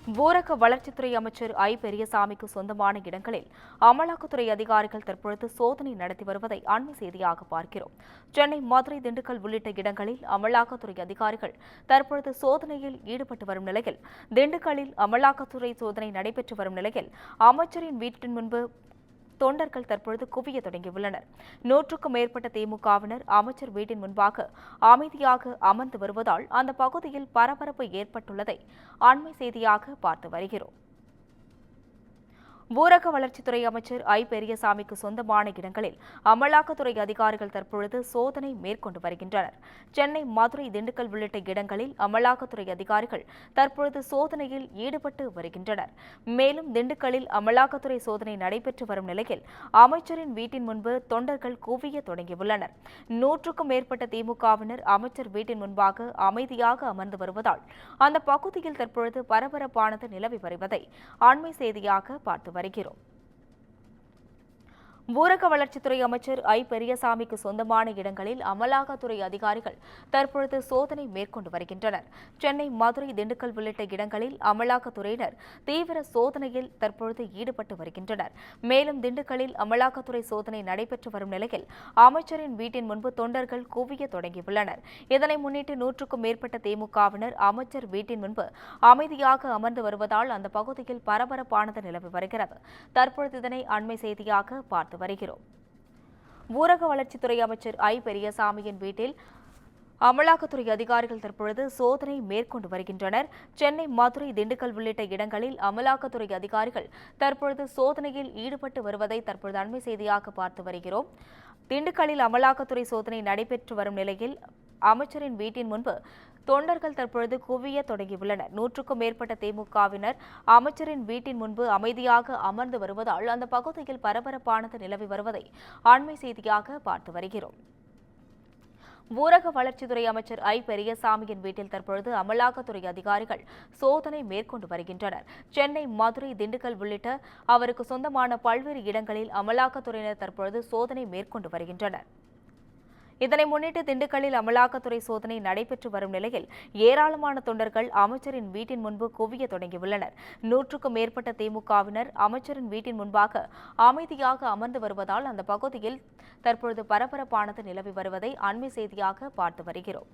ஊரக வளர்ச்சித்துறை அமைச்சர் ஐ பெரியசாமிக்கு சொந்தமான இடங்களில் அமலாக்கத்துறை அதிகாரிகள் தற்பொழுது சோதனை நடத்தி வருவதை அண்மை செய்தியாக பார்க்கிறோம். சென்னை, மதுரை, திண்டுக்கல் உள்ளிட்ட இடங்களில் அமலாக்கத்துறை அதிகாரிகள் தற்பொழுது சோதனையில் ஈடுபட்டு வரும் நிலையில், திண்டுக்கல்லில் அமலாக்கத்துறை சோதனை நடைபெற்று வரும் நிலையில் அமைச்சரின் வீட்டின் முன்பு தொண்டர்கள் தற்பொழுது குவிய தொடங்கியுள்ளனர். 100க்கும் மேற்பட்ட திமுகவினர் அமைச்சர் வீட்டின் முன்பாக அமைதியாக அமர்ந்து வருவதால் அந்த பகுதியில் பரபரப்பு ஏற்பட்டுள்ளதை அண்மை செய்தியாக பார்த்து வருகிறோம். ஊரக வளர்ச்சித்துறை அமைச்சர் ஐ பெரியசாமிக்கு சொந்தமான இடங்களில் அமலாக்கத்துறை அதிகாரிகள் தற்பொழுது சோதனை மேற்கொண்டு வருகின்றனர். சென்னை, மதுரை, திண்டுக்கல் உள்ளிட்ட இடங்களில் அமலாக்கத்துறை அதிகாரிகள் தற்பொழுது சோதனையில் ஈடுபட்டு வருகின்றனர். மேலும் திண்டுக்கல்லில் அமலாக்கத்துறை சோதனை நடைபெற்று வரும் நிலையில் அமைச்சரின் வீட்டின் முன்பு தொண்டர்கள் குவிய தொடங்கியுள்ளனர். 100க்கும் மேற்பட்ட திமுகவினர் அமைச்சர் வீட்டின் முன்பாக அமைதியாக அமர்ந்து வருவதால் அந்த பகுதியில் தற்பொழுது பரபரப்பானது நிலவி வருவதை அண்மை செய்தியாக பார்த்து வருகிறோம். ஊரக வளர்ச்சித்துறை அமைச்சர் ஐ பெரியசாமிக்கு சொந்தமான இடங்களில் அமலாக்கத்துறை அதிகாரிகள் தற்பொழுது சோதனை மேற்கொண்டு வருகின்றனர். சென்னை, மதுரை, திண்டுக்கல் உள்ளிட்ட இடங்களில் அமலாக்கத்துறையினர் தீவிர சோதனையில் தற்பொழுது ஈடுபட்டு வருகின்றனர். மேலும் திண்டுக்கல்லில் அமலாக்கத்துறை சோதனை நடைபெற்று வரும் நிலையில் அமைச்சரின் வீட்டின் முன்பு தொண்டர்கள் குவிய தொடங்கியுள்ளனர். இதனை முன்னிட்டு 100க்கும் மேற்பட்ட திமுகவினர் அமைச்சர் வீட்டின் முன்பு அமைதியாக அமர்ந்து வருவதால் அந்த பகுதியில் பரபரப்பானது நிலவி வருகிறது. தற்பொழுது இதனை அண்மை செய்தியாக பார்த்து வருகிறோம். ஊரக வளர்ச்சித்துறை அமைச்சர் ஐ பெரியசாமியின் வீட்டில் அமலாக்கத்துறை அதிகாரிகள் தற்பொழுது சோதனை மேற்கொண்டு வருகின்றனர். சென்னை, மதுரை, திண்டுக்கல் உள்ளிட்ட இடங்களில் அமலாக்கத்துறை அதிகாரிகள் தற்பொழுது சோதனையில் ஈடுபட்டு வருவதை தற்பொழுது அண்மை செய்தியாக பார்த்து வருகிறோம். திண்டுக்கல்லில் அமலாக்கத்துறை சோதனை நடைபெற்று வரும் நிலையில் அமைச்சரின் வீட்டின் முன்பு தொண்டர்கள் தற்பொழுது குவிய தொடங்கியுள்ளனர். 100க்கும் மேற்பட்ட திமுகவினர் அமைச்சரின் வீட்டின் முன்பு அமைதியாக அமர்ந்து வருவதால் அந்த பகுதியில் பரபரப்பானது நிலவி வருவதை அண்மை செய்தியாக பார்த்து வருகிறோம். ஊரக வளர்ச்சித்துறை அமைச்சர் ஐ பெரியசாமியின் வீட்டில் தற்பொழுது அமலாக்கத்துறை அதிகாரிகள் சோதனை மேற்கொண்டு வருகின்றனர். சென்னை, மதுரை, திண்டுக்கல் உள்ளிட்ட அவருக்கு சொந்தமான பல்வேறு இடங்களில் அமலாக்கத்துறையினர் தற்பொழுது சோதனை மேற்கொண்டு வருகின்றனர். இதனை முன்னிட்டு திண்டுக்கல்லில் அமலாக்கத்துறை சோதனை நடைபெற்று வரும் நிலையில் ஏராளமான தொண்டர்கள் அமைச்சரின் வீட்டின் முன்பு குவிய தொடங்கியுள்ளனர். 100க்கும் மேற்பட்ட திமுகவினர் அமைச்சரின் வீட்டின் முன்பாக அமைதியாக அமர்ந்து வருவதால் அந்த பகுதியில் தற்பொழுது பரபரப்பானது நிலவி வருவதை அண்மை செய்தியாக பார்த்து வருகிறோம்.